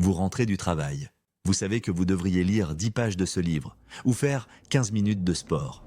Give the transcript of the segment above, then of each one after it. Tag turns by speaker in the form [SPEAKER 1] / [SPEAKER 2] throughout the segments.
[SPEAKER 1] Vous rentrez du travail. Vous savez que vous devriez lire 10 pages de ce livre ou faire 15 minutes de sport.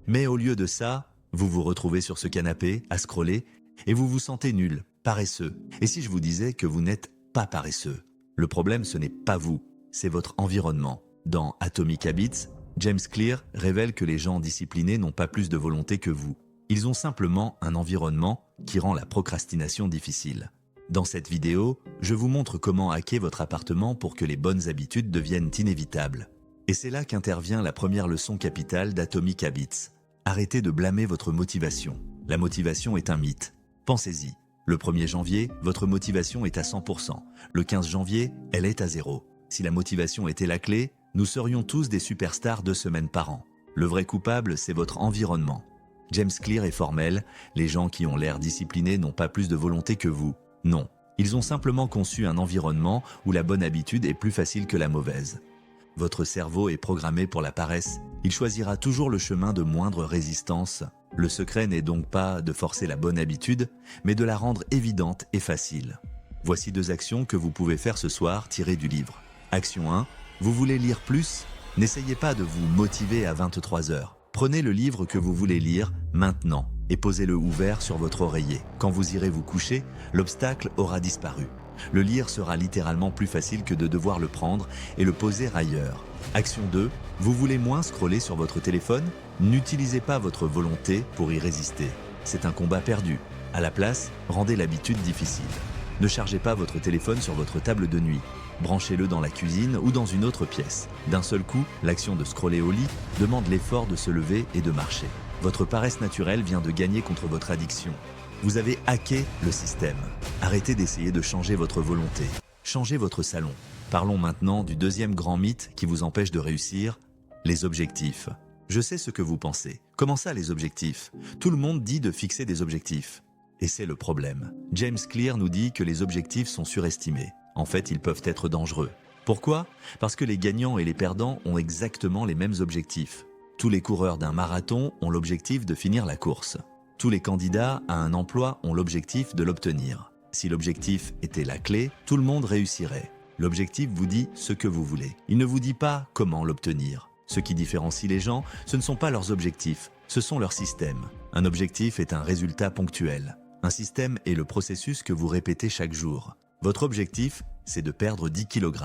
[SPEAKER 1] Mais au lieu de ça, vous vous retrouvez sur ce canapé à scroller et vous vous sentez nul, paresseux. Et si je vous disais que vous n'êtes pas paresseux? Le problème, ce n'est pas vous, c'est votre environnement. Dans Atomic Habits, James Clear révèle que les gens disciplinés n'ont pas plus de volonté que vous. Ils ont simplement un environnement qui rend la procrastination difficile. Dans cette vidéo, je vous montre comment hacker votre appartement pour que les bonnes habitudes deviennent inévitables. Et c'est là qu'intervient la première leçon capitale d'Atomic Habits. Arrêtez de blâmer votre motivation. La motivation est un mythe. Pensez-y. Le 1er janvier, votre motivation est à 100%. Le 15 janvier, elle est à 0. Si la motivation était la clé, nous serions tous des superstars 2 semaines par an. Le vrai coupable, c'est votre environnement. James Clear est formel, les gens qui ont l'air disciplinés n'ont pas plus de volonté que vous. Non, ils ont simplement conçu un environnement où la bonne habitude est plus facile que la mauvaise. Votre cerveau est programmé pour la paresse, il choisira toujours le chemin de moindre résistance. Le secret n'est donc pas de forcer la bonne habitude, mais de la rendre évidente et facile. Voici 2 actions que vous pouvez faire ce soir tirées du livre. Action 1, vous voulez lire plus? N'essayez pas de vous motiver à 23 h. Prenez le livre que vous voulez lire maintenant et posez-le ouvert sur votre oreiller. Quand vous irez vous coucher, l'obstacle aura disparu. Le lire sera littéralement plus facile que de devoir le prendre et le poser ailleurs. Action 2, vous voulez moins scroller sur votre téléphone? N'utilisez pas votre volonté pour y résister. C'est un combat perdu. À la place, rendez l'habitude difficile. Ne chargez pas votre téléphone sur votre table de nuit. Branchez-le dans la cuisine ou dans une autre pièce. D'un seul coup, l'action de scroller au lit demande l'effort de se lever et de marcher. Votre paresse naturelle vient de gagner contre votre addiction. Vous avez hacké le système. Arrêtez d'essayer de changer votre volonté. Changez votre salon. Parlons maintenant du 2e grand mythe qui vous empêche de réussir, les objectifs. Je sais ce que vous pensez. Comment ça, les objectifs? Tout le monde dit de fixer des objectifs. Et c'est le problème. James Clear nous dit que les objectifs sont surestimés. En fait, ils peuvent être dangereux. Pourquoi? Parce que les gagnants et les perdants ont exactement les mêmes objectifs. Tous les coureurs d'un marathon ont l'objectif de finir la course. Tous les candidats à un emploi ont l'objectif de l'obtenir. Si l'objectif était la clé, tout le monde réussirait. L'objectif vous dit ce que vous voulez. Il ne vous dit pas comment l'obtenir. Ce qui différencie les gens, ce ne sont pas leurs objectifs, ce sont leurs systèmes. Un objectif est un résultat ponctuel. Un système est le processus que vous répétez chaque jour. Votre objectif, c'est de perdre 10 kg.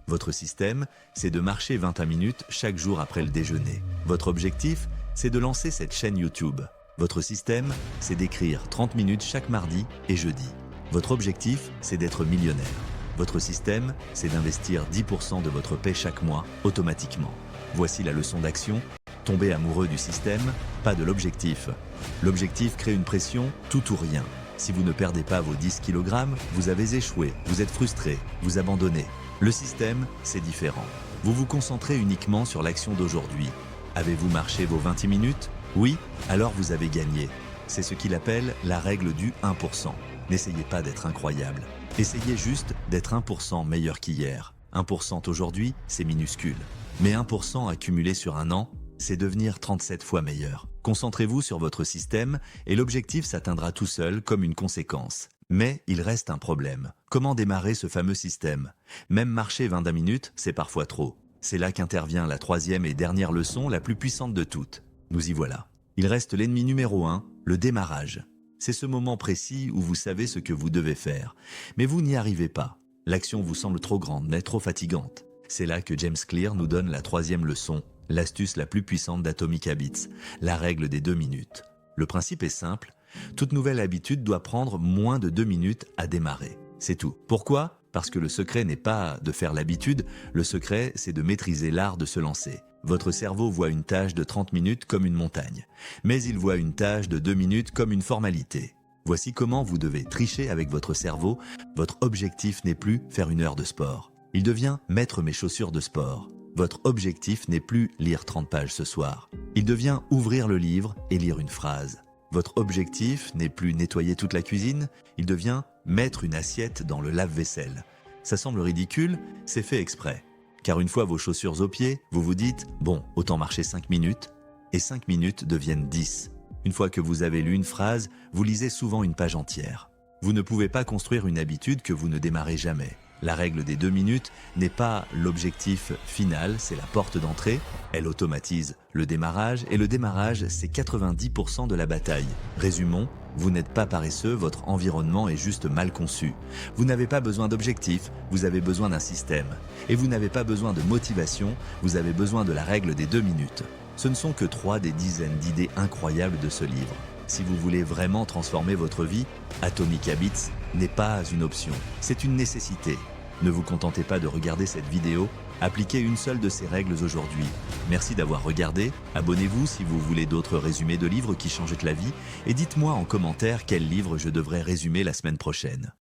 [SPEAKER 1] Votre système, c'est de marcher 21 minutes chaque jour après le déjeuner. Votre objectif, c'est de lancer cette chaîne YouTube. Votre système, c'est d'écrire 30 minutes chaque mardi et jeudi. Votre objectif, c'est d'être millionnaire. Votre système, c'est d'investir 10% de votre paie chaque mois, automatiquement. Voici la leçon d'action. Tombez amoureux du système, pas de l'objectif. L'objectif crée une pression, tout ou rien. Si vous ne perdez pas vos 10 kg, vous avez échoué, vous êtes frustré, vous abandonnez. Le système, c'est différent. Vous vous concentrez uniquement sur l'action d'aujourd'hui. Avez-vous marché vos 28 minutes? Oui, alors vous avez gagné. C'est ce qu'il appelle la règle du 1%. N'essayez pas d'être incroyable. Essayez juste d'être 1% meilleur qu'hier. 1% aujourd'hui, c'est minuscule. Mais 1% accumulé sur un an, c'est devenir 37 fois meilleur. Concentrez-vous sur votre système et l'objectif s'atteindra tout seul comme une conséquence. Mais il reste un problème. Comment démarrer ce fameux système? Même marcher 22 minutes, c'est parfois trop. C'est là qu'intervient la 3e et dernière leçon, la plus puissante de toutes. Nous y voilà. Il reste l'ennemi numéro 1, le démarrage. C'est ce moment précis où vous savez ce que vous devez faire. Mais vous n'y arrivez pas. L'action vous semble trop grande, mais trop fatigante. C'est là que James Clear nous donne la 3e leçon, l'astuce la plus puissante d'Atomic Habits, la règle des 2 minutes. Le principe est simple, toute nouvelle habitude doit prendre moins de 2 minutes à démarrer. C'est tout. Pourquoi? Parce que le secret n'est pas de faire l'habitude, le secret c'est de maîtriser l'art de se lancer. Votre cerveau voit une tâche de 30 minutes comme une montagne, mais il voit une tâche de 2 minutes comme une formalité. Voici comment vous devez tricher avec votre cerveau. Votre objectif n'est plus faire 1 heure de sport. Il devient mettre mes chaussures de sport. Votre objectif n'est plus lire 30 pages ce soir. Il devient ouvrir le livre et lire une phrase. Votre objectif n'est plus nettoyer toute la cuisine, il devient mettre une assiette dans le lave-vaisselle. Ça semble ridicule, c'est fait exprès. Car une fois vos chaussures aux pieds, vous vous dites « Bon, autant marcher 5 minutes » et 5 minutes deviennent 10. Une fois que vous avez lu une phrase, vous lisez souvent une page entière. Vous ne pouvez pas construire une habitude que vous ne démarrez jamais. La règle des 2 minutes n'est pas l'objectif final, c'est la porte d'entrée. Elle automatise le démarrage et le démarrage, c'est 90% de la bataille. Résumons, vous n'êtes pas paresseux, votre environnement est juste mal conçu. Vous n'avez pas besoin d'objectif, vous avez besoin d'un système. Et vous n'avez pas besoin de motivation, vous avez besoin de la règle des 2 minutes. Ce ne sont que 3 des dizaines d'idées incroyables de ce livre. Si vous voulez vraiment transformer votre vie, Atomic Habits n'est pas une option, c'est une nécessité. Ne vous contentez pas de regarder cette vidéo, appliquez une seule de ces règles aujourd'hui. Merci d'avoir regardé, abonnez-vous si vous voulez d'autres résumés de livres qui changent la vie et dites-moi en commentaire quel livre je devrais résumer la semaine prochaine.